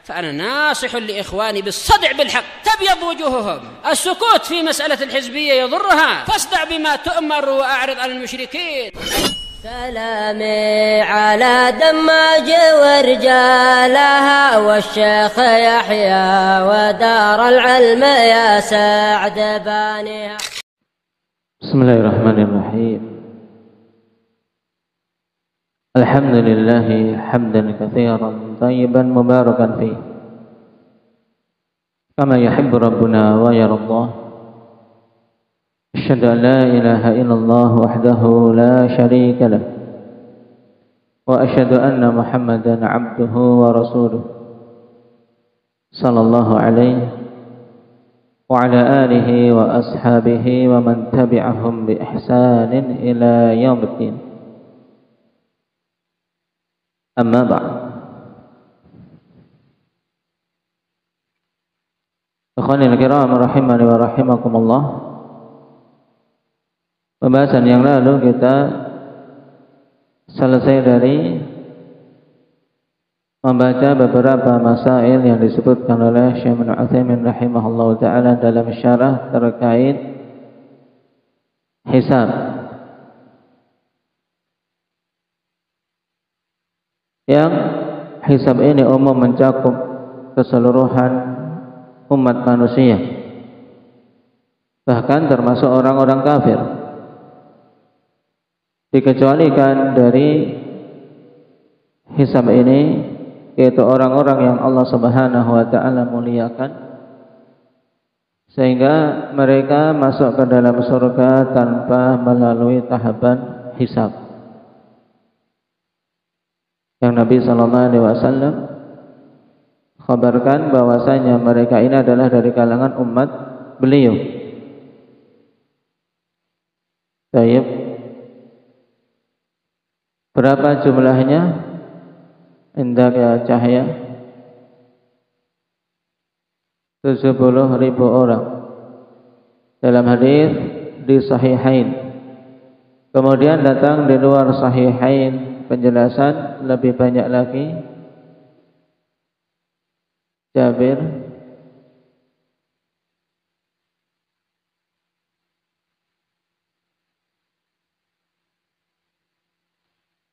فأنا ناصح لإخواني بالصدع بالحق، تبيض وجوههم. السكوت في مسألة الحزبية يضرها، فاصدع بما تؤمر وأعرض عن المشركين. سلامي على دماج ورجالها والشيخ يحيى ودار العلم يا سعد بانيها. بسم الله الرحمن الرحيم. الحمد لله حمدا كثيرا طيبا مباركا فيه كما يحب ربنا ويرضاه. أشهد أن لا إله إلا الله وحده لا شريك له، وأشهد أن محمدا عبده ورسوله صلى الله عليه وعلى آله وأصحابه ومن تبعهم بإحسان إلى يوم الدين. أما بعد، ikhwanil kiram rahimani wa rahimakumullah. Pembahasan yang lalu kita selesai dari membaca beberapa masail yang disebutkan oleh Syekh Ibnu Utsaimin rahimahullah taala dalam syarah terkait hisab. Yang hisab ini umum mencakup keseluruhan umat manusia, bahkan termasuk orang-orang kafir, dikecualikan dari hisab ini yaitu orang-orang yang Allah Subhanahu wa taala muliakan, sehingga mereka masuk ke dalam surga tanpa melalui tahapan hisab. Yang Nabi sallallahu alaihi wasallam khabarkan bahwasanya mereka ini adalah dari kalangan umat beliau. Baik. Berapa jumlahnya? Indah ya cahaya. 70.000 orang. Dalam hadis di Sahihain. Kemudian datang di luar Sahihain penjelasan lebih banyak lagi. Jabir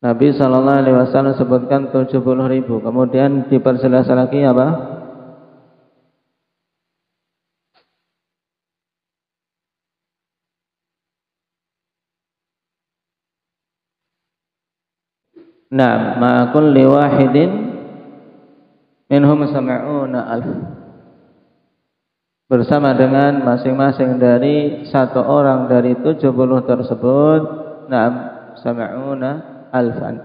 Nabi sallallahu alaihi wasallam sebutkan 70.000. Kemudian diperjelas lagi apa? Nah, ma kulli wahidin minhum sam'una alf. Bersama dengan masing-masing dari satu orang dari 70 tersebut, nah sam'una alfan,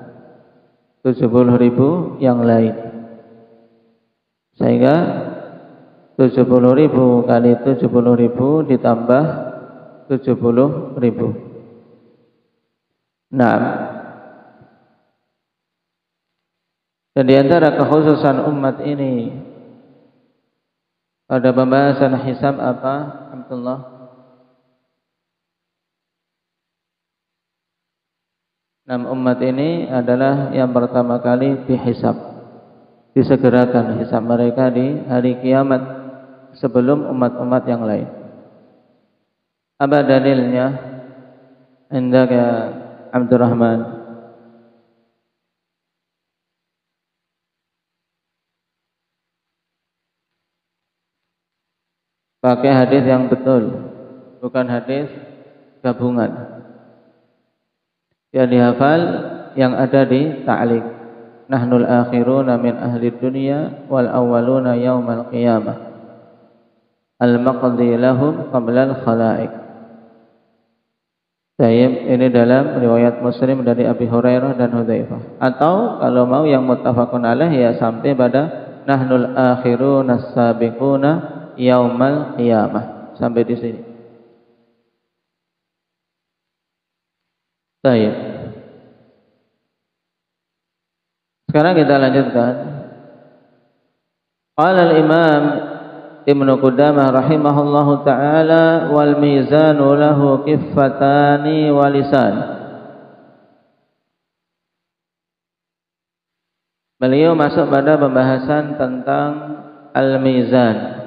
70.000 yang lain. Sehingga 70.000 kali 70.000 ditambah 70.000. Nah, dan di antara kekhususan umat ini pada pembahasan hisab apa? Alhamdulillah. Umat ini adalah yang pertama kali dihisab, disegerakan hisab mereka di hari kiamat sebelum umat-umat yang lain. Apa dalilnya? Indaka Abdurrahman. Pakai hadis yang betul, bukan hadis gabungan. Yang dihafal yang ada di ta'liq. Nahnul akhiruna min ahli dunya wal awwaluna yaumal qiyamah. Al-maqdi lahum qabla al-khalaiq. Tayyib, ini dalam riwayat Muslim dari Abi Hurairah dan Hudzaifah. Atau kalau mau yang muttafaqun alaih ya sampai pada nahnul akhiruna as-sabiquna yaumal qiyamah, sampai di sini. Baik. Sekarang kita lanjutkan. Qala al-Imam Ibnu Qudamah rahimahullahu taala wal mizanu lahu kiffatani wa lisan. beliau masuk pada pembahasan tentang al-mizan,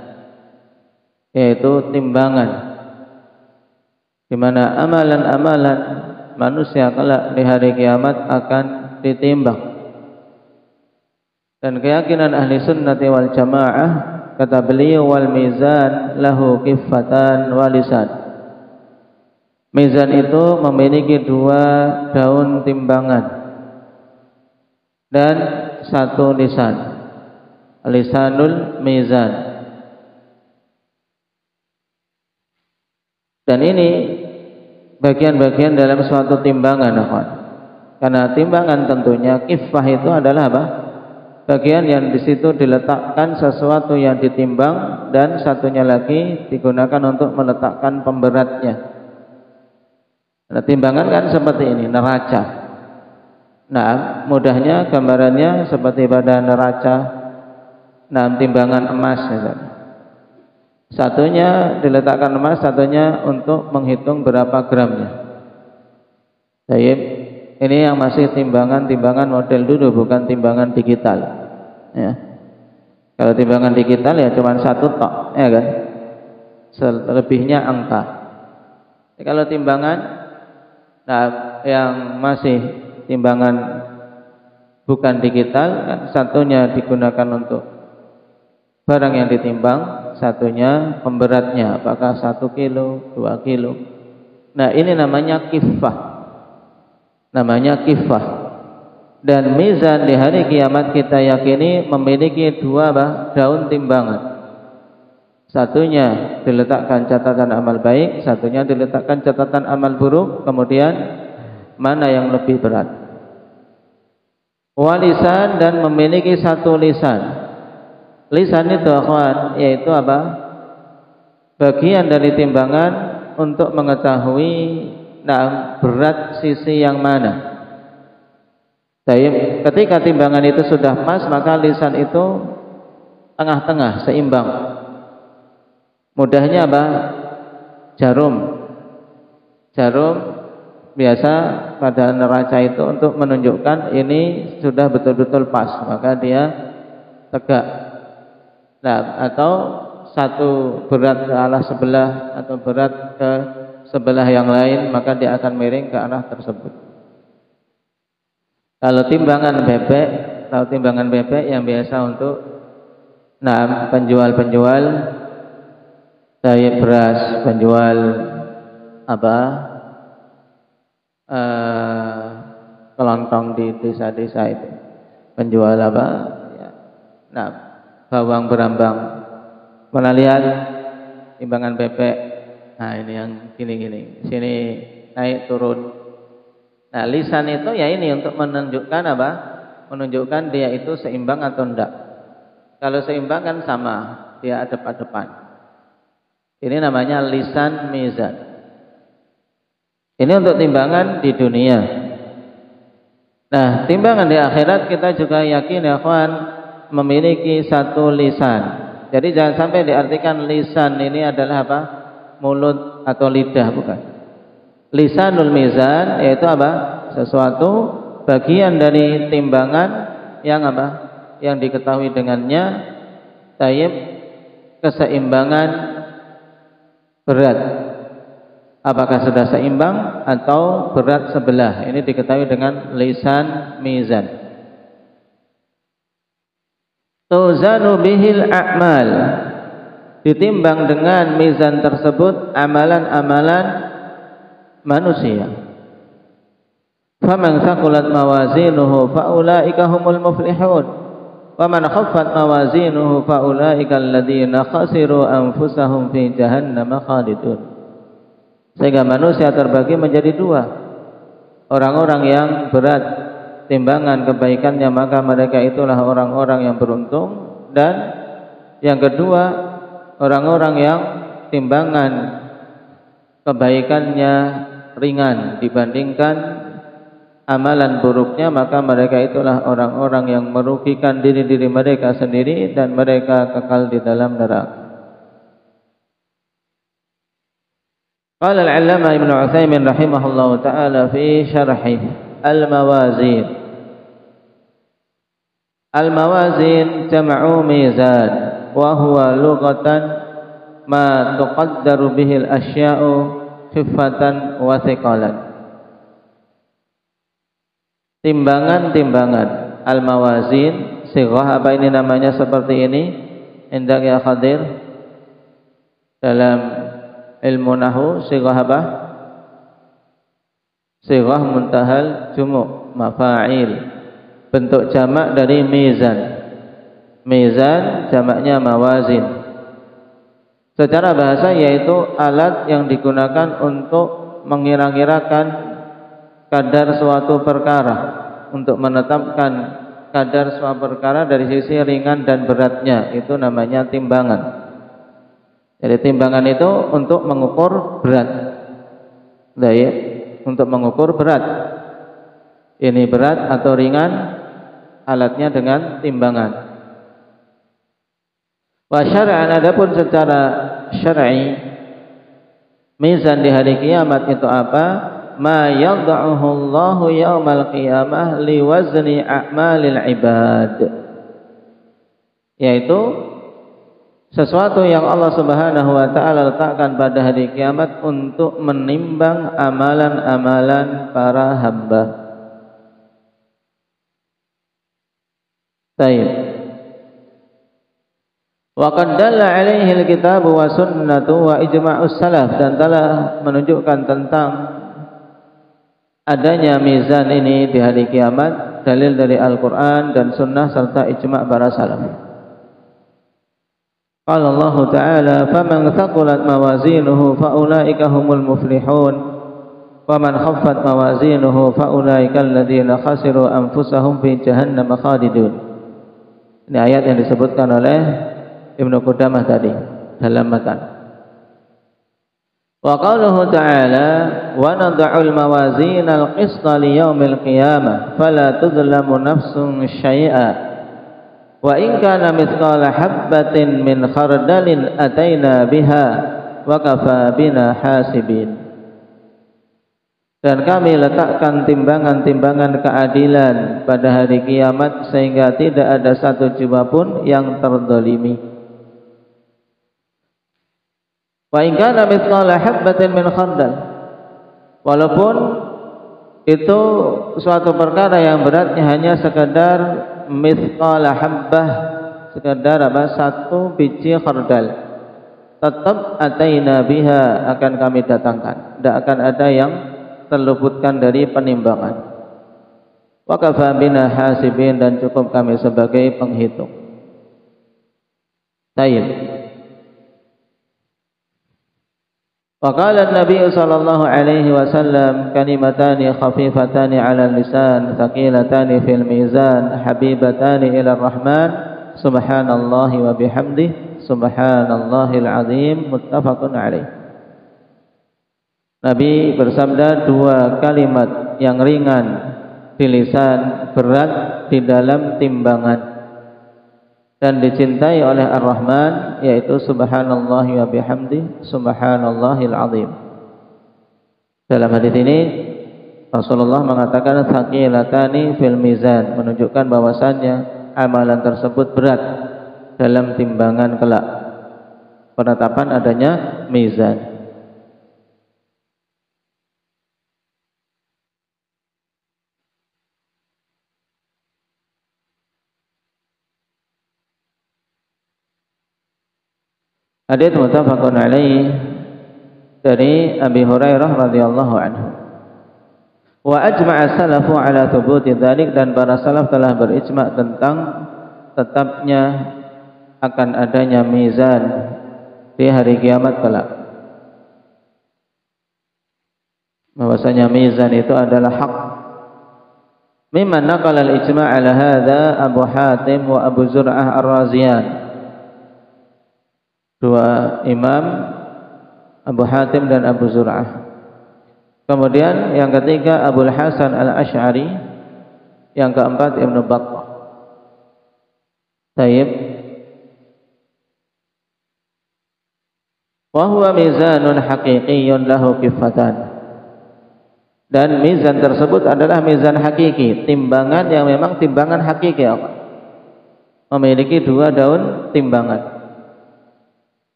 yaitu timbangan, di mana amalan-amalan manusia kelak di hari kiamat akan ditimbang. Dan keyakinan ahli sunnati wal jamaah, kata beliau, wal mizan lahu kiffatan wa lisan. Mizan itu memiliki dua daun timbangan dan satu lisan, lisanul mizan. Dan ini bagian-bagian dalam suatu timbangan, karena timbangan tentunya kiffah itu adalah apa? Bagian yang di situ diletakkan sesuatu yang ditimbang, dan satunya lagi digunakan untuk meletakkan pemberatnya. Nah, timbangan kan seperti ini, neraca. Nah, mudahnya gambarannya seperti pada neraca, nah, timbangan emas. Satunya diletakkan emas, satunya untuk menghitung berapa gramnya. Baik, ini yang masih timbangan model dulu, bukan timbangan digital. Ya. Kalau timbangan digital ya cuma satu tok, ya kan? Selebihnya angka. Kalau timbangan, nah, yang masih timbangan bukan digital, kan satunya digunakan untuk barang yang ditimbang, satunya pemberatnya, apakah 1 kilo, 2 kilo. Nah, ini namanya kiffah. Namanya kiffah. Dan mizan di hari kiamat kita yakini memiliki dua daun timbangan. Satunya diletakkan catatan amal baik, satunya diletakkan catatan amal buruk. Kemudian mana yang lebih berat? Walisan, dan memiliki satu lisan. Lisan itu akhwan, yaitu apa? Bagian dari timbangan untuk mengetahui berat sisi yang mana. Jadi ketika timbangan itu sudah pas, maka lisan itu tengah-tengah, seimbang. Mudahnya apa? Jarum biasa pada neraca itu untuk menunjukkan ini sudah betul-betul pas, maka dia tegak. Nah, atau satu berat ke arah sebelah atau berat ke sebelah yang lain, maka dia akan miring ke arah tersebut. Kalau timbangan bebek yang biasa untuk penjual beras, penjual kelontong di desa-desa itu, penjual bawang berambang. Mana lihat timbangan bebek, nah ini yang gini-gini, sini naik turun. Nah, lisan itu ya ini untuk menunjukkan apa? Menunjukkan dia itu seimbang atau enggak. Kalau seimbang kan sama, dia adep-adepan. Ini namanya lisan mizan. Ini untuk timbangan di dunia. Nah, timbangan di akhirat kita juga yakin ya kawan, memiliki satu lisan. Jadi jangan sampai diartikan lisan ini adalah apa? Mulut atau lidah, bukan. Lisanul mizan yaitu apa? Sesuatu bagian dari timbangan yang apa? Yang diketahui dengannya keseimbangan berat. Apakah sudah seimbang atau berat sebelah? Ini diketahui dengan lisan mizan. Tuzanu bihil a'mal. Ditimbang dengan mizan tersebut amalan-amalan manusia. Faman thaqulat mawazinuhu faulaika humul muflihun wa man khaffat mawazinuhu faulaika alladziina khasiru anfusahum fi jahannam khalidun. Sehingga manusia terbagi menjadi dua. Orang-orang yang berat timbangan kebaikannya, maka mereka itulah orang-orang yang beruntung. Dan yang kedua, orang-orang yang timbangan kebaikannya ringan dibandingkan amalan buruknya, maka mereka itulah orang-orang yang merugikan diri-diri mereka sendiri dan mereka kekal di dalam neraka. Qala al-'allama Ibnu Utsaimin rahimahullahu taala fi syarhi al-mawazin. Al-mawazin jam'u mizan wa huwa lughatan ma tuqaddaru bihi al-asya'u khiffatan wa thiqalan. Timbangan-timbangan al-mawazin, sighah apa ini namanya seperti ini? Indak ya Khadir, dalam ilmu nahwu sighah apa? Sighah muntahal jumu' mafa'il, bentuk jamak dari mizan. Mizan jamaknya mawazin. Secara bahasa yaitu alat yang digunakan untuk mengira-ngirakan kadar suatu perkara, untuk menetapkan kadar suatu perkara dari sisi ringan dan beratnya, itu namanya timbangan. Jadi timbangan itu untuk mengukur berat. Untuk mengukur berat. Ini berat atau ringan, alatnya dengan timbangan. Wa syar'an, adapun secara syar'i, mizan di hari kiamat itu apa? Ma yad'uhu Allahu yaumal qiyamah liwazni a'malil ibad, yaitu sesuatu yang Allah Subhanahu wa taala letakkan pada hari kiamat untuk menimbang amalan-amalan para hamba. Baik. Wa qad dalla 'alaihi al-kitab wa sunnatu wa ijma'us salaf, dan telah menunjukkan tentang adanya mizan ini di hari kiamat dalil dari Al-Qur'an dan sunnah serta ijma' para salaf. Qala Allah Ta'ala, "Faman thaqulat mawazinuhu faulaika humul muflihun, wa man khaffat mawazinuhu faulaika alladziina khasiru anfusahum fi jahannam khalidun." Ini ayat yang disebutkan oleh Ibnu Qudamah tadi dalam matan. Wa qauluhu ta'ala, "Wa nad'ul mawazinal qista li yaumil qiyamah fala tudlamu nafsun syai'a wa in kana mithqala habbatin min khardalin ataina biha wa kafa bina hasibin." Dan kami letakkan timbangan-timbangan keadilan pada hari kiamat sehingga tidak ada satu jiwa pun yang terdolimi. Wa in kana mithqala habbatin min khardal, walaupun itu suatu perkara yang beratnya hanya sekadar mithqala habbah, sekadar apa? Satu biji khardal, tetap ataina biha, akan kami datangkan. Tidak akan ada yang terluputkan dari penimbangan. Wa kafa bina hasibin, dan cukup kami sebagai penghitung. Tayyib. Waqala an-nabiy sallallahu alaihi wasallam, kalimatani khafifatani 'ala al-lisan thaqilatani fil mizan habibatani ila ar-rahman subhanallahi wa bihamdihi subhanallahil azim, muttafaqun alaih. Nabi bersabda, dua kalimat yang ringan di lisan, berat di dalam timbangan, dan dicintai oleh Ar-Rahman, yaitu subhanallah wa bihamdi subhanallahil azim. Dalam hadis ini Rasulullah mengatakan thaqilatani fil mizan, menunjukkan bahwasannya amalan tersebut berat dalam timbangan kelak, penetapan adanya mizan. Hadits muttafaqun alaih dari Abi Hurairah radhiyallahu anhu. Wa ajma'a salafu ala thubuti dzalik, dan para salaf telah berijma' tentang tetapnya akan adanya mizan di hari kiamat kelak. Bahwasanya mizan itu adalah hak. Mimman naqala al-ijma' ala hadza Abu Hatim wa Abu Zur'ah Ar-Raziyan. Dua imam, Abu Hatim dan Abu Zur'ah. Kemudian yang ketiga Abul Hasan Al-Asy'ari, yang keempat Ibnu Battah. Tayyib. Wa huwa mizanun haqiqiyyun lahu kiffatan. Dan mizan tersebut adalah mizan hakiki, timbangan yang memang timbangan hakiki. memiliki 2 daun timbangan.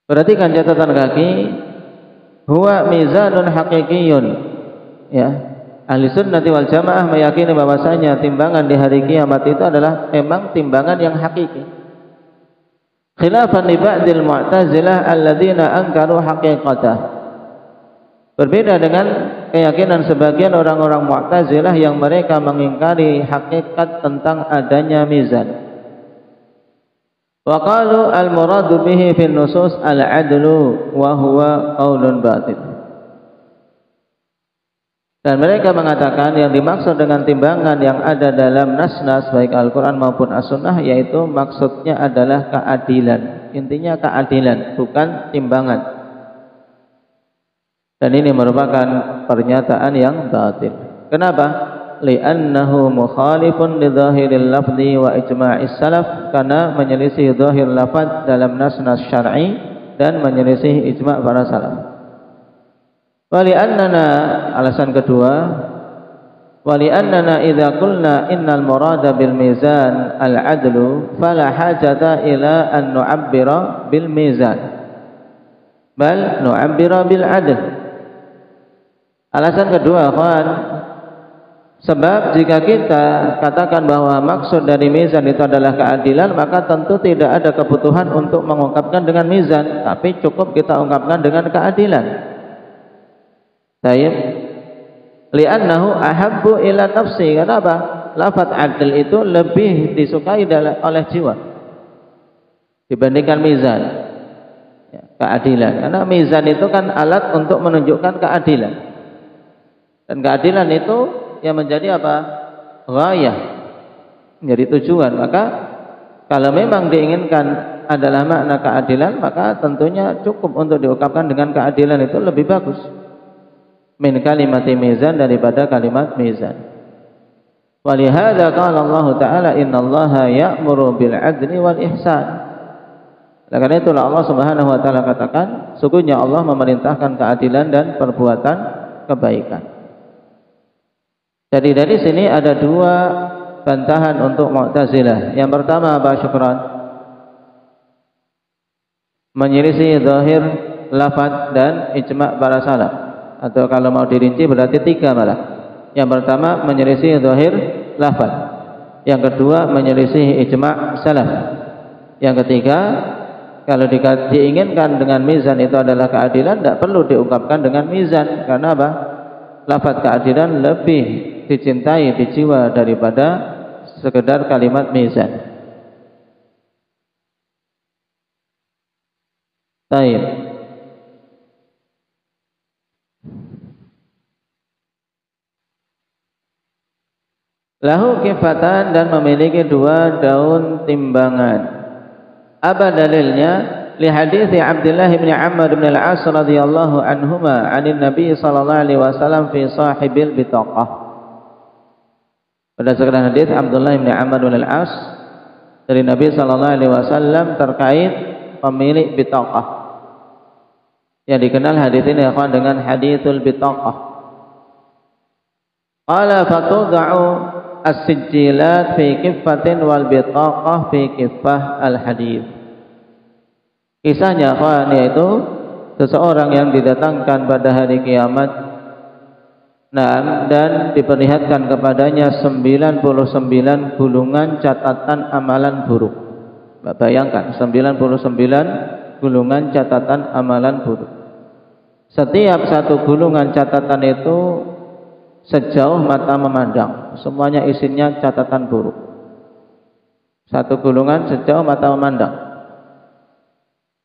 Perhatikan catatan kaki, huwa mizanun haqiqiyun. Ya, ahli sunnati wal jamaah meyakini bahwasanya timbangan di hari kiamat itu adalah memang timbangan yang hakiki. Khilafan li ba'dil mu'tazilah alladzina ankaru haqiqatah. Berbeda dengan keyakinan sebagian orang-orang Mu'tazilah yang mereka mengingkari hakikat tentang adanya mizan. Wa qalu al-muradu bihi fil nusus al-'adlu wa huwa qaulun batil. Dan mereka mengatakan yang dimaksud dengan timbangan yang ada dalam nas-nas baik Al-Qur'an maupun As-Sunnah yaitu maksudnya adalah keadilan. Intinya keadilan, bukan timbangan. Dan ini merupakan pernyataan yang batil. Kenapa? Li'annahu mukhalifun li dhahiril lafzi wa ijma'is salaf, karena menyelisih zahir lafaz dalam nas-nas syar'i dan menyelisih ijma' para salaf. Wa li'annana, alasan kedua, wa li'annana idza qulna innal murada bil mizan al-'adlu fala hajata ila an nu'abbira bil mizan bal nu'abbira bil 'adl. Alasan kedua, kawan, sebab jika kita katakan bahwa maksud dari mizan itu adalah keadilan, maka tentu tidak ada kebutuhan untuk mengungkapkan dengan mizan, tapi cukup kita ungkapkan dengan keadilan. Baik. Li'annahu ahabbu ila nafsi. Kenapa? Lafaz adil itu lebih disukai oleh jiwa dibandingkan mizan. Ya, keadilan. Karena mizan itu kan alat untuk menunjukkan keadilan. Dan keadilan itu yang menjadi apa? Ghayah, menjadi tujuan. Maka kalau memang diinginkan adalah makna keadilan, maka tentunya cukup untuk diungkapkan dengan keadilan, itu lebih bagus min kalimati mizan, daripada kalimat mizan. Walihada qala Allah Ta'ala innallaha ya'muru bil 'adli wal ihsan. Karena itulah Allah Subhanahu wa taala katakan, sungguhnya Allah memerintahkan keadilan dan perbuatan kebaikan. Jadi dari sini ada 2 bantahan untuk Mu'tazilah. Yang pertama apa, Syukran? Menyelisih zahir lafaz dan ijma' para salaf. Atau kalau mau dirinci berarti 3 malah. Yang pertama menyelisih zahir lafaz. Yang kedua menyelisih ijma' salaf. Yang ketiga, kalau diinginkan dengan mizan itu adalah keadilan, tidak perlu diungkapkan dengan mizan. Karena apa? Lafaz keadilan lebih dicintai di jiwa daripada sekedar kalimat mizan. Baik. Lahu kifatan, dan memiliki 2 daun timbangan. Apa dalilnya? Li hadits Abdullah bin Amr bin al-As radhiyallahu anhuma 'anil Nabi sallallahu alaihi wasallam fi sahibil bitaqah. Berdasarkan hadis Abdullah bin Amr bin al-As dari Nabi sallallahu alaihi wasallam terkait pemilik bitaqah. Yang dikenal hadis ini dengan haditsul bitaqah. Qala fatud'u as-sijjilat fi kiffatin wal bitaqah fi kiffah al-hadits. Kisahnya yaitu seseorang yang didatangkan pada hari kiamat, dan diperlihatkan kepadanya 99 gulungan catatan amalan buruk. Bayangkan 99 gulungan catatan amalan buruk. Setiap satu gulungan catatan itu sejauh mata memandang, semuanya isinya catatan buruk. Satu gulungan sejauh mata memandang.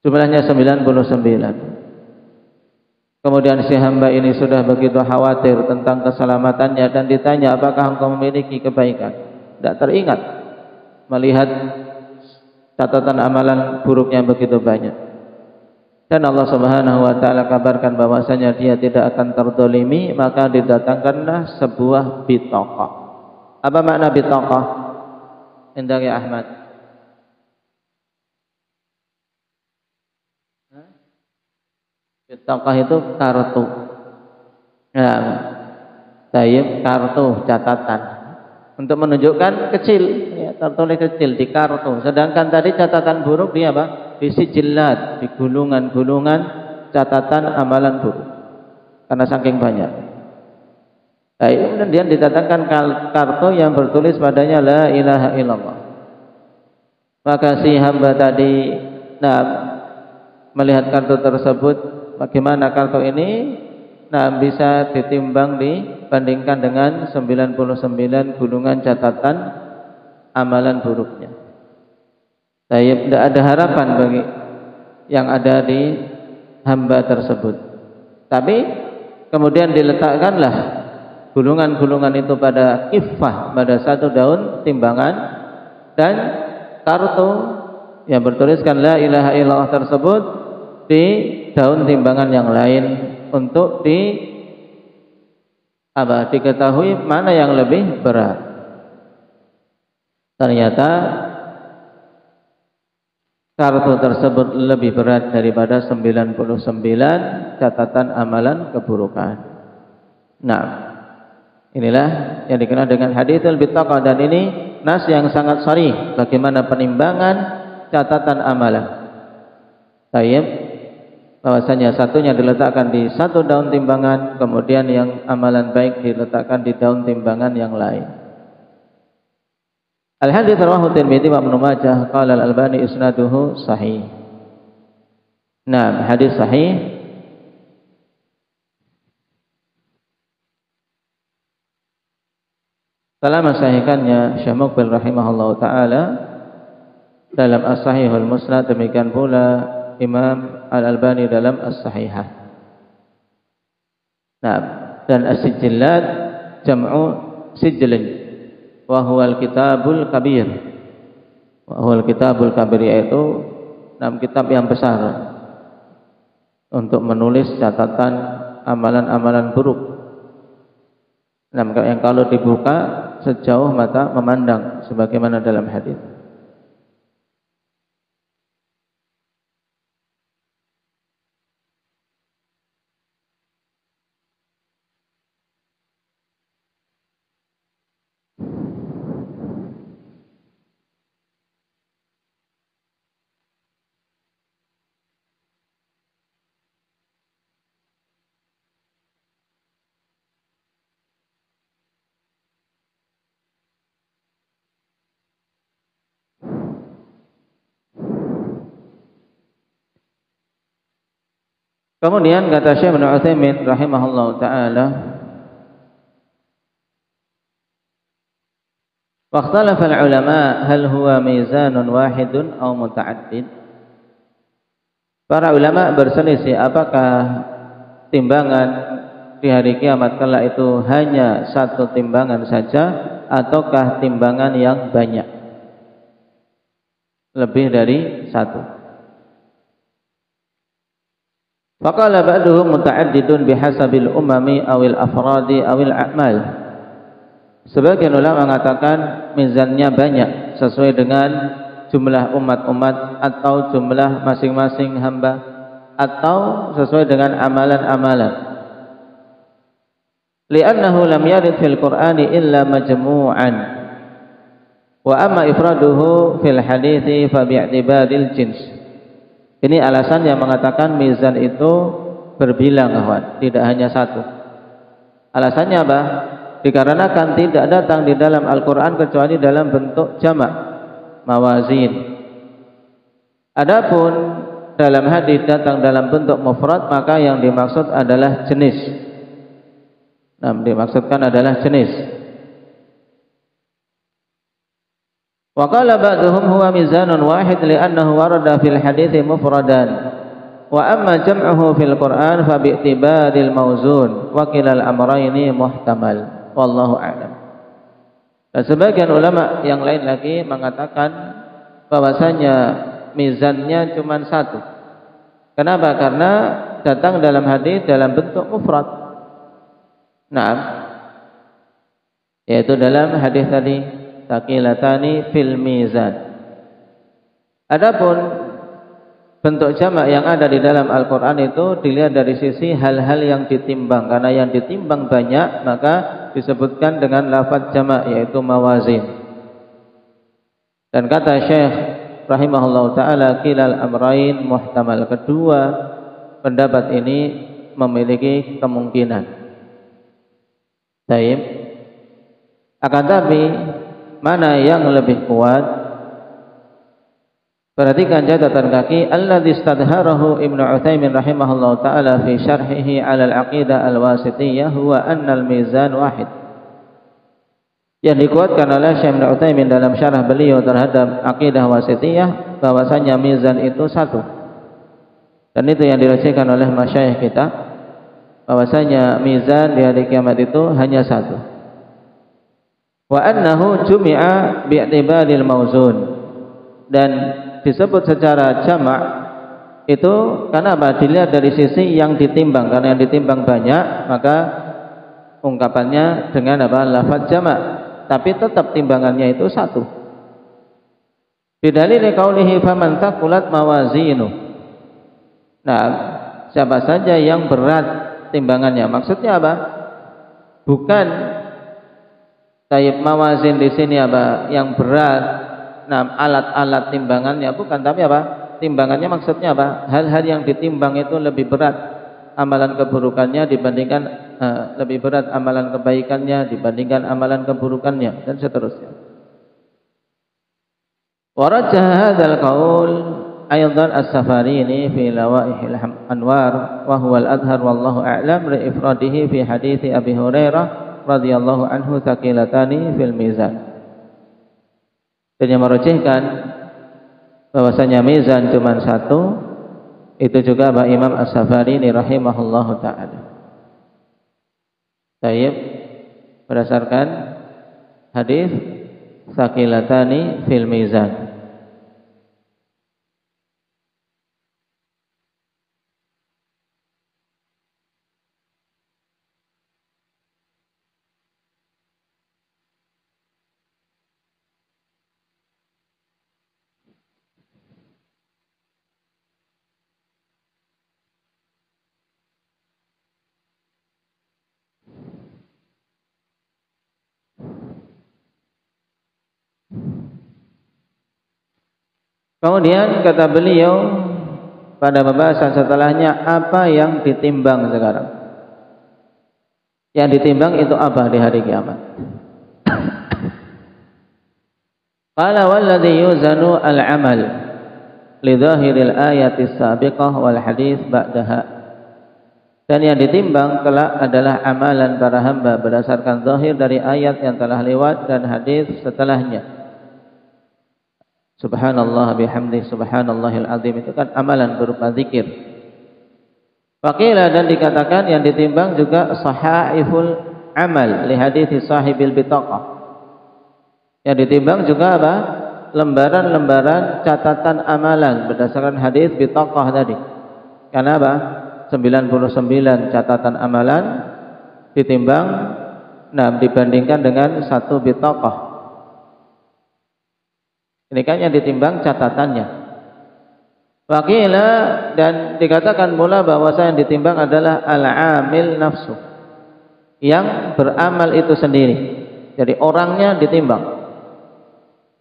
Jumlahnya 99. Kemudian si hamba ini sudah begitu khawatir tentang keselamatannya dan ditanya, apakah engkau memiliki kebaikan? Tidak teringat melihat catatan amalan buruknya begitu banyak. Dan Allah Subhanahu wa taala kabarkan bahwasanya dia tidak akan terdolimi, maka didatangkanlah sebuah bitaqah. Apa makna bitaqah? Indah ya Ahmad. Bitaqah itu kartu. Nah, tayyib kartu catatan. untuk menunjukkan kecil, ya, tertulis kecil di kartu. Sedangkan tadi catatan buruk di apa? Di sijilat, di gulungan-gulungan catatan amalan buruk. Karena saking banyak. Nah, ini kemudian didatangkan kartu yang bertulis padanya la ilaha illallah. Maka si hamba tadi melihat kartu tersebut, bagaimana kartu ini bisa ditimbang dibandingkan dengan 99 gulungan catatan amalan buruknya. Tidak ada harapan bagi yang ada di hamba tersebut. Tapi kemudian diletakkanlah gulungan-gulungan itu pada kiffah, pada satu daun timbangan, dan kartu yang bertuliskan la ilaha illallah tersebut di daun timbangan yang lain untuk diketahui mana yang lebih berat. Ternyata kartu tersebut lebih berat daripada 99 catatan amalan keburukan. Nah, inilah yang dikenal dengan haditsul bitaqah, dan ini nas yang sangat sharih bagaimana penimbangan catatan amalan. Tayyib, bahwasanya satunya diletakkan di satu daun timbangan, kemudian yang amalan baik diletakkan di daun timbangan yang lain. Al-hadits rawahu Tirmidzi wa Ibnu Majah, qala Al-Albani isnaduhu sahih. Nah, hadis sahih. Telah mensahihkannya Syekh Muqbil rahimahullahu taala dalam As-Sahihul Musnad, demikian pula Imam Al-Albani dalam As-Sahihah. Nah, dan as-sijillat jam'u sijlin wa huwa al-kitabul kabir. Wa huwa al-kitabul kabir, yaitu kitab yang besar untuk menulis catatan amalan-amalan buruk. Yang kalau dibuka sejauh mata memandang, sebagaimana dalam hadis. Kemudian kata Syekh Ibnu Utsaimin rahimahullahu taala, waqtalafa al-ulama hal huwa mizanun wahidun aw muta'addid. Para ulama berselisih apakah timbangan di hari kiamat kala itu hanya satu timbangan saja ataukah timbangan yang banyak, lebih dari satu. Faqala ba'duhum muta'addidun bihasabil umami awil afradi awil a'mal. Sebagian ulama mengatakan mizannya banyak sesuai dengan jumlah umat-umat atau jumlah masing-masing hamba, atau sesuai dengan amalan-amalan. Li'annahu lam yarid fil Qur'ani illa majmu'an. Wa amma ifraduhu fil hadithi fa bi'tibadil jins. Ini alasan yang mengatakan mizan itu berbilang, kawan, tidak hanya satu. Alasannya apa? Dikarenakan tidak datang di dalam Al-Quran kecuali dalam bentuk jamak, mawazin. Adapun dalam hadis datang dalam bentuk mufrad, maka yang dimaksud adalah jenis. Nah, dimaksudkan adalah jenis. Wa qala ba'duhum huwa mizanun wahid li'annahu warada fil hadithi mufradan wa amma jam'uhu fil Qur'an fa bi'tibadil mawzun wa kilal amrayni muhtamal wallahu a'lam. Dan sebagian ulama yang lain lagi mengatakan bahwasanya mizannya cuma satu. Kenapa? Karena datang dalam hadis dalam bentuk mufrad. Nah, yaitu dalam hadis tadi taqilatani fil mizan. Adapun bentuk jamak yang ada di dalam Al-Quran itu dilihat dari sisi hal-hal yang ditimbang. Karena yang ditimbang banyak, maka disebutkan dengan lafaz jamak yaitu mawazin. Dan kata Syekh rahimahullahu taala kilal amrain muhtamal, kedua pendapat ini memiliki kemungkinan. Baik. Akan tapi mana yang lebih kuat? Perhatikan catatan kaki, alladzi istadharahu Ibnu Utsaimin rahimahullahu taala fi syarhihi 'ala al-aqidah al-wasithiyah huwa anna al-mizan wahid. Yang dikuatkan oleh Syekh Ibnu Utsaimin dalam syarah beliau terhadap aqidah wasithiyah bahwasanya mizan itu satu. Dan itu yang dirasikan oleh masyayikh kita, bahwasanya mizan di hari kiamat itu hanya satu. Wa annahu jumi'a bi'tibaril mauzun, dan disebut secara jamak itu karena apa? Dilihat dari sisi yang ditimbang, karena yang ditimbang banyak maka ungkapannya dengan apa? Lafaz jamak, tapi tetap timbangannya itu satu. Bidalil qaulihi faman taqulat mawazinu. Nah, siapa saja yang berat timbangannya, maksudnya apa? Bukan tayyib mawazin di sini apa? Yang berat. Nah, alat-alat timbangannya bukan, tapi apa? Timbangannya maksudnya apa? Hal-hal yang ditimbang itu lebih berat amalan keburukannya dibandingkan lebih berat amalan kebaikannya dibandingkan amalan keburukannya, dan seterusnya. Wa rajjaha hadzal qaul aidan as-Safarini fi Lawaihil Anwar wa huwa al-adhhar wallahu a'lam li ifradihi fi hadits Abi Hurairah radhiyallahu anhu thaqilatani fil mizan. Dan yang merujihkan bahwasanya mizan cuma satu itu juga Pak Imam As-Safarini rahimahullahu taala. Baik, berdasarkan hadis tsaqilatani fil mizan. Kemudian kata beliau pada pembahasan setelahnya, apa yang ditimbang sekarang? Yang ditimbang itu apa di hari kiamat? Qala walladhi yuzanu al-amal li dhahiril ayati sabiqah wal hadis ba'daha. Dan yang ditimbang kelak adalah amalan para hamba berdasarkan zahir dari ayat yang telah lewat dan hadis setelahnya. Subhanallah bihamdi subhanallahil azim, itu kan amalan berupa zikir. Faqila, dan dikatakan yang ditimbang juga sahaiful amal li hadithi sahibil bitaqah. Yang ditimbang juga apa? Lembaran-lembaran catatan amalan berdasarkan hadis bitaqah tadi. Karena apa? 99 catatan amalan ditimbang, nah dibandingkan dengan satu bitaqah. Ini kan yang ditimbang catatannya. Waqila, dan dikatakan pula bahwa yang ditimbang adalah al-amil nafsu, yang beramal itu sendiri. Jadi orangnya ditimbang.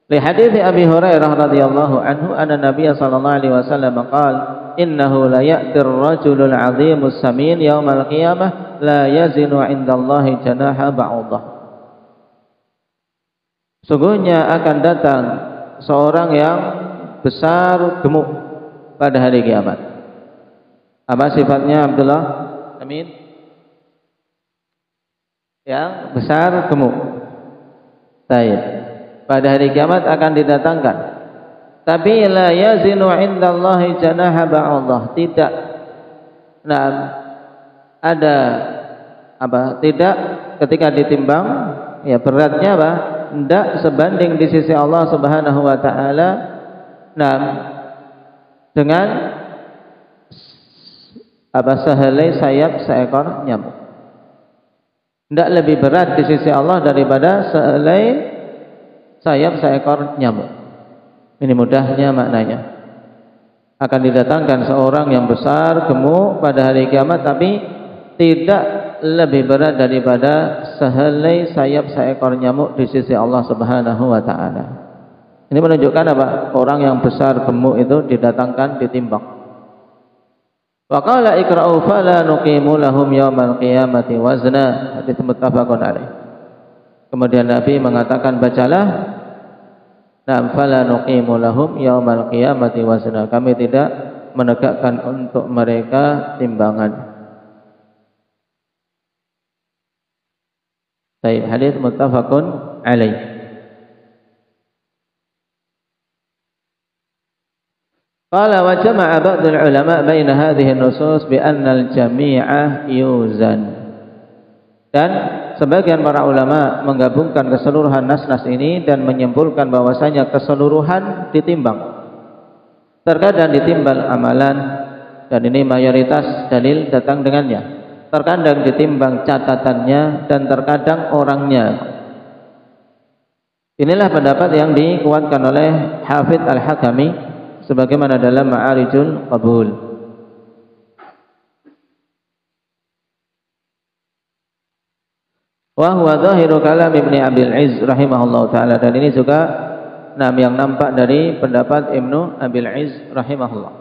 Li hadits Abi Hurairah radhiyallahu anhu anna Nabiy sallallahu alaihi wasallam qala innahu la ya'tir rajulul 'azimus samin yaumal qiyamah la yazinu 'indallahi janaha ba'udah. Sungguhnya akan datang seorang yang besar gemuk pada hari kiamat. Apa sifatnya Abdullah? Amin. Yang besar gemuk. Baik. Pada hari kiamat akan didatangkan. Tapi la yazinu 'indallahi janaha ba'udah. Tidak. Nah, ada apa? Tidak ketika ditimbang, ya beratnya apa? Tidak sebanding di sisi Allah Subhanahu wa taala dengan apa sehelai sayap seekor nyamuk. Tidak lebih berat di sisi Allah daripada sehelai sayap seekor nyamuk. Ini mudahnya maknanya. Akan didatangkan seorang yang besar gemuk pada hari kiamat, tapi tidak lebih berat daripada sehelai sayap seekor nyamuk di sisi Allah Subhanahu wa taala. Ini menunjukkan apa? Orang yang besar gemuk itu didatangkan ditimbang. Wa qala iqra'u fala nuqimu lahum yaumal qiyamati wazna. Hadits muttafaqun alaih. Kemudian Nabi mengatakan, bacalah, "Nam fala nuqimu lahum yaumal qiyamati wazna." Kami tidak menegakkan untuk mereka timbangan. Baik, hadits muttafaqun alaih. Qala wa jama'a ba'dul ulama baina hadhihi an-nusus bi anna al-jami'a yuzan. Dan sebagian para ulama menggabungkan keseluruhan nas-nas ini dan menyimpulkan bahwasanya keseluruhan ditimbang. Terkadang ditimbang amalan, dan ini mayoritas dalil datang dengannya. Terkadang ditimbang catatannya dan terkadang orangnya. Inilah pendapat yang dikuatkan oleh Hafidz Al-Hakami sebagaimana dalam Ma'arijul Qabul. Wa huwa dhahiru kalam Ibnu Abil Izz rahimahullahu taala, dan ini juga yang nampak dari pendapat Ibnu Abil Izz rahimahullah.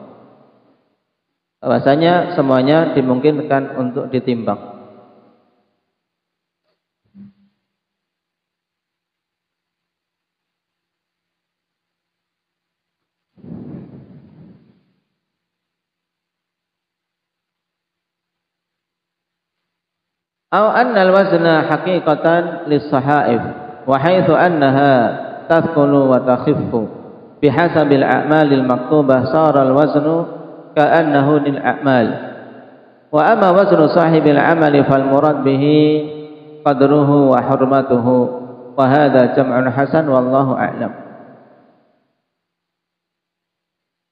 Bahwasanya semuanya dimungkinkan untuk ditimbang. Aw anna al-wazna haqiqatan lis-sahaif wa haitsu annaha tathqulu wa takhiffu bihasabil a'malil maktubah sara al-waznu ka'annahu lil a'mal. Wa amma waznu sahibil amali fal murad bihi qadruhu wa hurmatuhu wa hadha jam'un hasan wallahu a'lam.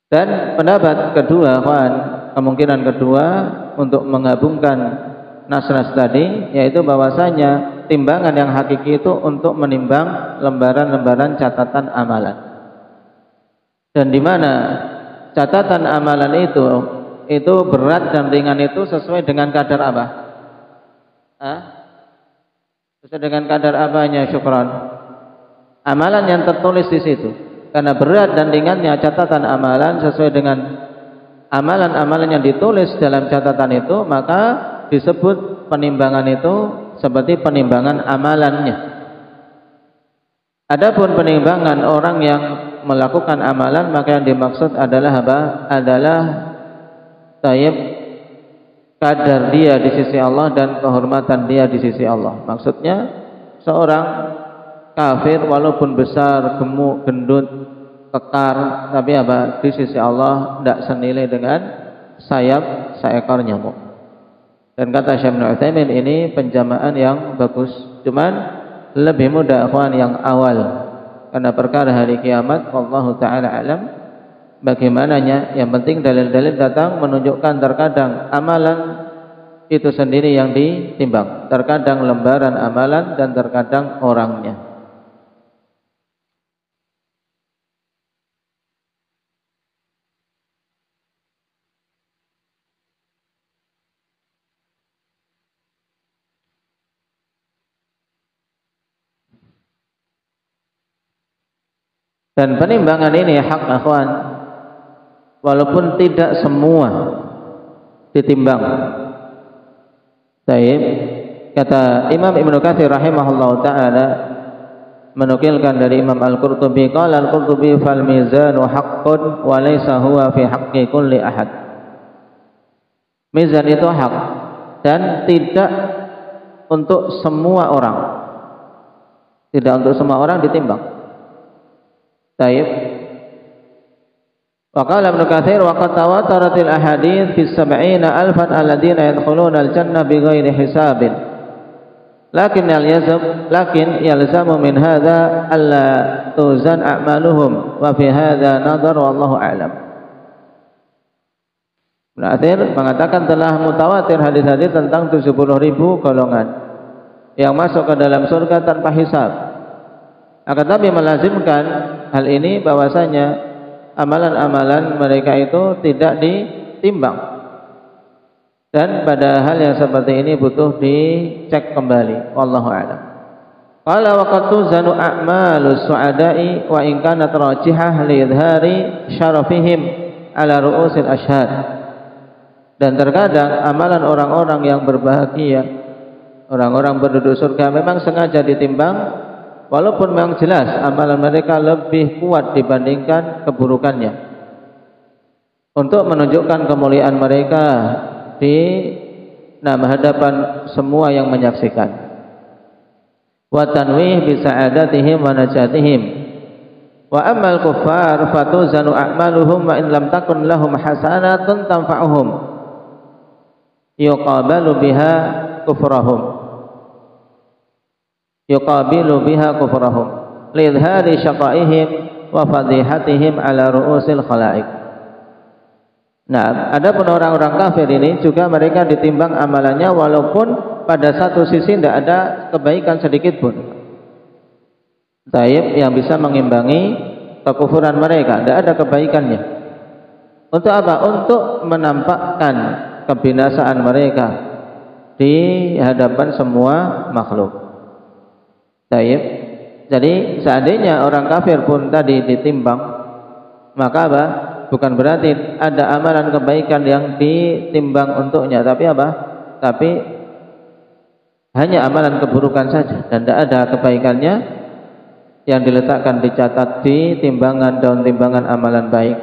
Dan pendapat kedua, kemungkinan kedua untuk menggabungkan nas-nas tadi, yaitu bahwasanya timbangan yang hakiki itu untuk menimbang lembaran-lembaran catatan amalan. Dan di mana catatan amalan itu berat dan ringan itu sesuai dengan kadar apa? Sesuai dengan kadar apanya, Syukran? Amalan yang tertulis di situ. Karena berat dan ringannya catatan amalan sesuai dengan amalan-amalan yang ditulis dalam catatan itu, maka disebut penimbangan itu seperti penimbangan amalannya. Adapun penimbangan orang yang melakukan amalan, maka yang dimaksud adalah apa? Adalah kadar dia di sisi Allah dan kehormatan dia di sisi Allah. Maksudnya seorang kafir walaupun besar, gemuk, gendut, kekar, tapi apa? Di sisi Allah tidak senilai dengan sayap seekor nyamuk. Dan kata Syekh Ibnu Utsaimin, ini penjamaan yang bagus. Cuman lebih mudah akhwan yang awal, karena perkara hari kiamat wallahu taala alam bagaimananya. Yang penting dalil-dalil datang menunjukkan terkadang amalan itu sendiri yang ditimbang, terkadang lembaran amalan dan terkadang orangnya. Dan penimbangan ini hak akhwan, walaupun tidak semua ditimbang. Baik, kata Imam Ibnu Katsir rahimahullah taala menukilkan dari Imam Al-Qurtubi, qala Al-Qurtubi fal mizanu haqqun wa laysa huwa fi haqqi kulli ahad. Mizan itu hak dan tidak untuk semua orang. Tidak untuk semua orang ditimbang. Taib. Wa qala Ibnu Katsir wa qad tawataratil ahadits fi 70,000 alladziina yadkhuluna al-jannah bighairi hisabin. Lakin yalzamu min hadza alla tuzan a'maluhum wa fi hadza nadhar wallahu a'lam. Ibnu Katsir mengatakan telah mutawatir hadis-hadis tentang 70.000 golongan yang masuk ke dalam surga tanpa hisab. Akan tapi melazimkan hal ini bahwasanya amalan-amalan mereka itu tidak ditimbang. Dan pada hal yang seperti ini butuh dicek kembali. Wallahu a'lam. Qala wa qad tuzanu a'malus su'ada'i wa in kanat rajihah li idhari syarafihim ala ru'usil ashhad. Dan terkadang amalan orang-orang yang berbahagia, orang-orang penduduk surga memang sengaja ditimbang, walaupun memang jelas amalan mereka lebih kuat dibandingkan keburukannya, untuk menunjukkan kemuliaan mereka di hadapan semua yang menyaksikan. Wa tanwih bi sa'adatihim wa najatihim. Wa ammal kuffar fatuzanu a'maluhum wa in lam takun lahum hasanatun tanfa'uhum yuqabilu biha kufrahum lidhari syaqaihim wa fadihatihim ala ru'usil khalaiq. Nah, adapun orang-orang kafir ini juga mereka ditimbang amalannya, walaupun pada satu sisi tidak ada kebaikan sedikit pun. Taib yang bisa mengimbangi kekufuran mereka, tidak ada kebaikannya. Untuk apa? Untuk menampakkan kebinasaan mereka di hadapan semua makhluk. Taib. Jadi seandainya orang kafir pun tadi ditimbang, maka apa? Bukan berarti ada amalan kebaikan yang ditimbang untuknya, tapi apa? Tapi hanya amalan keburukan saja dan tidak ada kebaikannya yang diletakkan, dicatat di timbangan, daun timbangan amalan baik.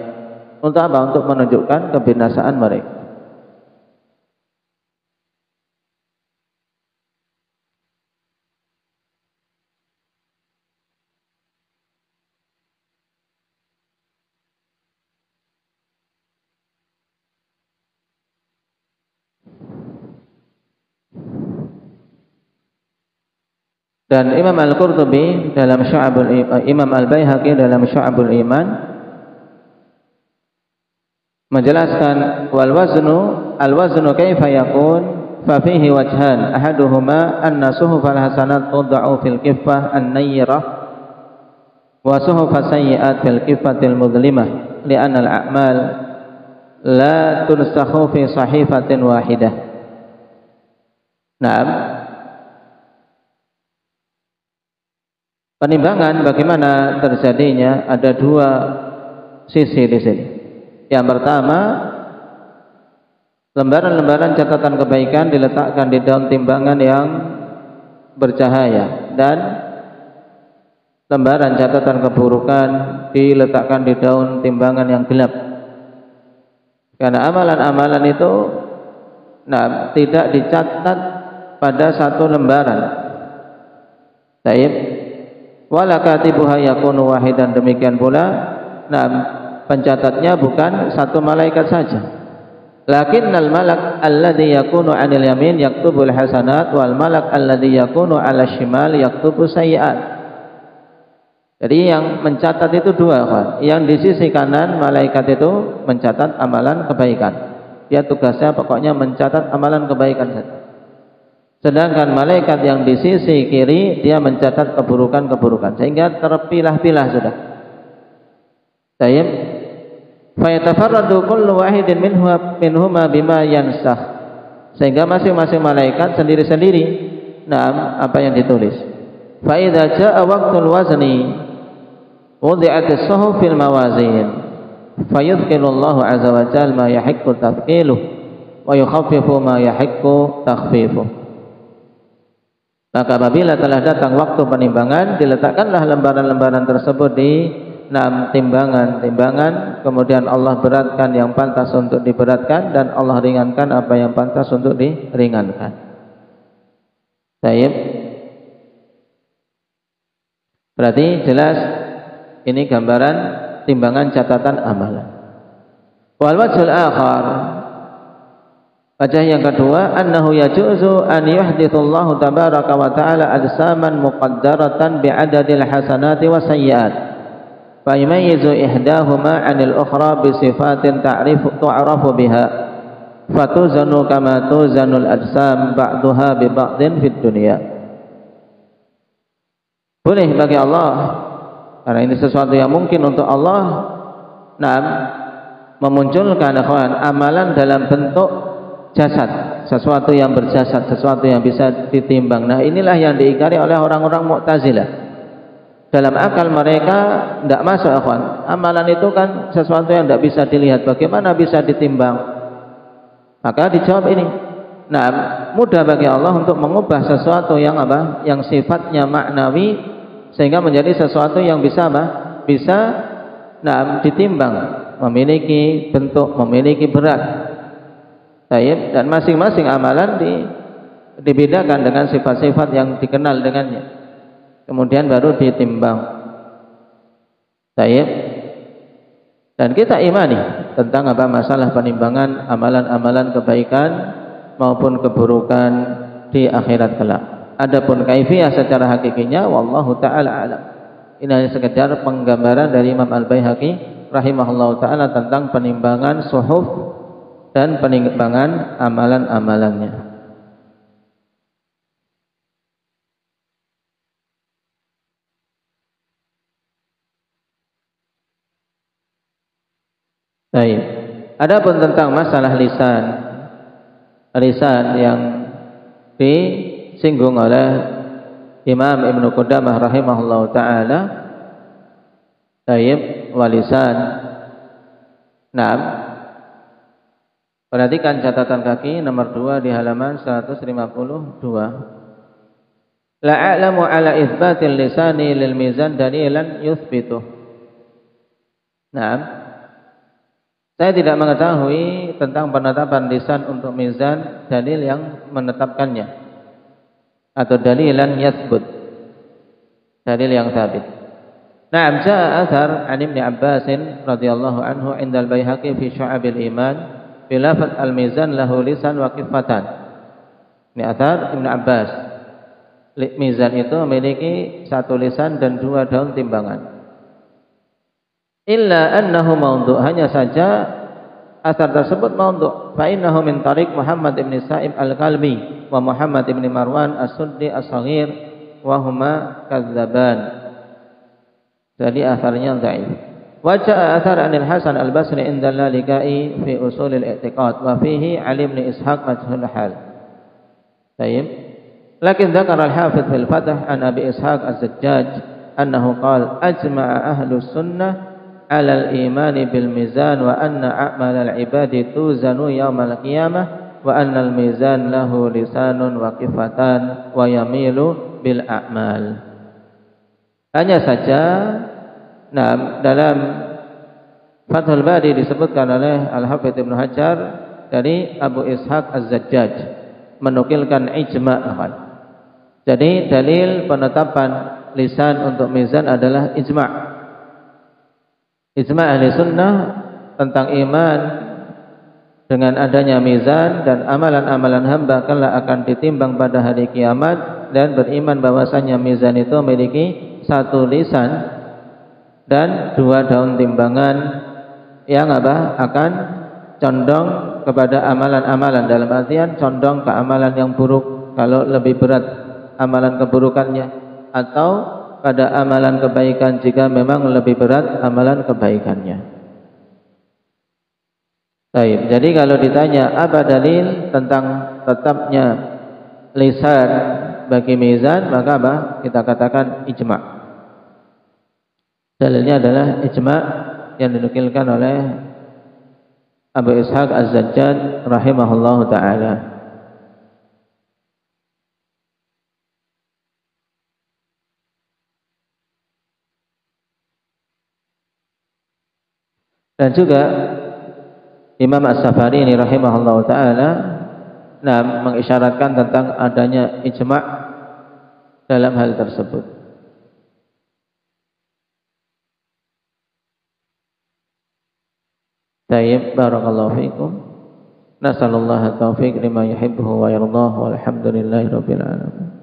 Untuk apa? Untuk menunjukkan kebinasaan mereka. Dan Imam Al-Qurtubi dalam Imam Al-Baihaqi dalam Syu'abul Iman menjelaskan al-waznu kaifa yakun fa fihi wajhan ahaduhuma anna suhufal hasanat tud'u fil kiffah an-nayyirah wa suhufas sayyi'at fil kiffatil mudlimah li'anna al-a'mal la tunsakhu fi sahifatin wahidah. Naam. Penimbangan bagaimana terjadinya ada dua sisi di sini. Yang pertama, lembaran-lembaran catatan kebaikan diletakkan di daun timbangan yang bercahaya, dan lembaran catatan keburukan diletakkan di daun timbangan yang gelap. Karena amalan-amalan itu tidak dicatat pada satu lembaran. Taib. Wala katibuha yakunu wahidan, demikian pula pencatatnya bukan satu malaikat saja. Lakinnal malak alladhi yakunu 'anil yamin yaktubul hasanat wal malak alladhi yakunu 'ala shimal yaktubu sayyi'at. Jadi yang mencatat itu dua, kan? Yang di sisi kanan malaikat itu mencatat amalan kebaikan. Dia tugasnya pokoknya mencatat amalan kebaikan saja. Sedangkan malaikat yang di sisi kiri dia mencatat keburukan-keburukan, sehingga terpilah-pilah sudah. Tayyib. Fa yatafarradu kullu wahidin minhuma bima yansakh. Sehingga masing-masing malaikat sendiri-sendiri apa yang ditulis. Fa idza jaa waqtul wazni wudi'at as-suhuf fil mawazin fayudkhilu Allahu 'azza wa jalla ma yahiqqu tafqiluhu wa yukhaffifu ma yahiqqu takhfifuhu. Maka apabila telah datang waktu penimbangan, diletakkanlah lembaran-lembaran tersebut di timbangan, kemudian Allah beratkan yang pantas untuk diberatkan dan Allah ringankan apa yang pantas untuk diringankan. Baik. Berarti jelas ini gambaran timbangan catatan amalan. Wal wajhul akhar, wajah yang kedua, annahu yajuzu an yuhditsullahu tabaraka wa ta'ala ajsaman muqaddaratan bi'adadil hasanati wa sayyi'at fa yumayyizu ihdahuma 'anil ukhra bi sifatin tu'rafu biha fatuzanu kama tuzanul ajsam ba'daha bi ba'din fid dunya. Boleh bagi Allah, karena ini sesuatu yang mungkin untuk Allah, memunculkan amalan dalam bentuk jasad, sesuatu yang berjasad, sesuatu yang bisa ditimbang. Nah, inilah yang diingkari oleh orang-orang Mu'tazilah. Dalam akal mereka tidak masuk, akhwan. Amalan itu kan sesuatu yang tidak bisa dilihat, bagaimana bisa ditimbang? Maka dijawab ini. Nah, mudah bagi Allah untuk mengubah sesuatu yang apa? Yang sifatnya maknawi sehingga menjadi sesuatu yang bisa apa? Bisa ditimbang, memiliki bentuk, memiliki berat. Baik, dan masing-masing amalan dibedakan dengan sifat-sifat yang dikenal dengannya. Kemudian baru ditimbang. Baik. Dan kita imani tentang apa masalah penimbangan amalan-amalan kebaikan maupun keburukan di akhirat kelak. Adapun kaifiyah secara hakikinya wallahu taala alam. Ini hanya sekedar penggambaran dari Imam Al-Baihaqi rahimahullahu taala tentang penimbangan suhuf dan penimbangan amalan-amalannya. Baik. Adapun tentang masalah lisan yang disinggung oleh Imam Ibnu Qudamah rahimahullahu taala, baik, walisan. Naam. Perhatikan catatan kaki nomor 2 di halaman 152. La a'lamu ala itsbatil lisani lil mizan dalilan yuthbituh. Naam. Saya tidak mengetahui tentang penetapan lisan untuk mizan dalil yang menetapkannya atau dalilan yathbut, dalil yang sabit. Naam, jaa athar an Ibnu Abbas radhiyallahu anhu 'inda al-Baihaqi fi Syu'abil Iman bi lafaz al-mizan lahu lisan wa kifatan. Ini athar Ibnu Abbas. Mizan itu memiliki satu lisan dan 2 daun timbangan. Illa annahu maudhu', hanya saja asar tersebut maudhu'. Fa innahu min tariq Muhammad ibn Sa'ib al-Kalbi wa Muhammad ibn Marwan as-Suddi as-Saghir wa huma kadzaban. Jadi asarnya dhaif. Wa ja'a athar anil Hasan al-Basri inda al-Lalikai fi usul al-i'tiqad wa fihi Ali ibn Ishaq majhul hal. Baik. Lakin dzakara al-Hafidz fil Fath an Abi Ishaq az-Zajjaj annahu qala ajma'a ahlus sunnah alal imani bil mizan wa anna a'malal ibadi tuzanu yaumal qiyamah wa annal mizan lahu lisanun wa qifatan wa yamilu bil a'mal. Hanya saja dalam Fathul Bari disebutkan oleh Al-Hafidz Ibnu Hajar dari Abu Ishaq Az-Zajjaj menukilkan ijma'. Jadi dalil penetapan lisan untuk mizan adalah ijma'. Ijma' ahli sunnah tentang iman dengan adanya mizan dan amalan-amalan hamba kelak akan ditimbang pada hari kiamat, dan beriman bahwasanya mizan itu memiliki satu lisan dan 2 daun timbangan yang akan condong kepada amalan-amalan, dalam artian condong ke amalan yang buruk kalau lebih berat amalan keburukannya, atau pada amalan kebaikan jika memang lebih berat amalan kebaikannya. Baik, jadi kalau ditanya apa dalil tentang tetapnya lisan bagi mizan, maka apa? Kita katakan ijma'. Dalilnya adalah ijma' yang dinukilkan oleh Abu Ishaq Az-Zajjaj rahimahullahu taala. Dan juga Imam As-Safari ini rahimahullahu taala mengisyaratkan tentang adanya ijma' dalam hal tersebut. Tayyib, barakallahu fiikum. Nasallallahu taufiq lima yuhibbu wa yardah, walhamdulillahi rabbil alamin.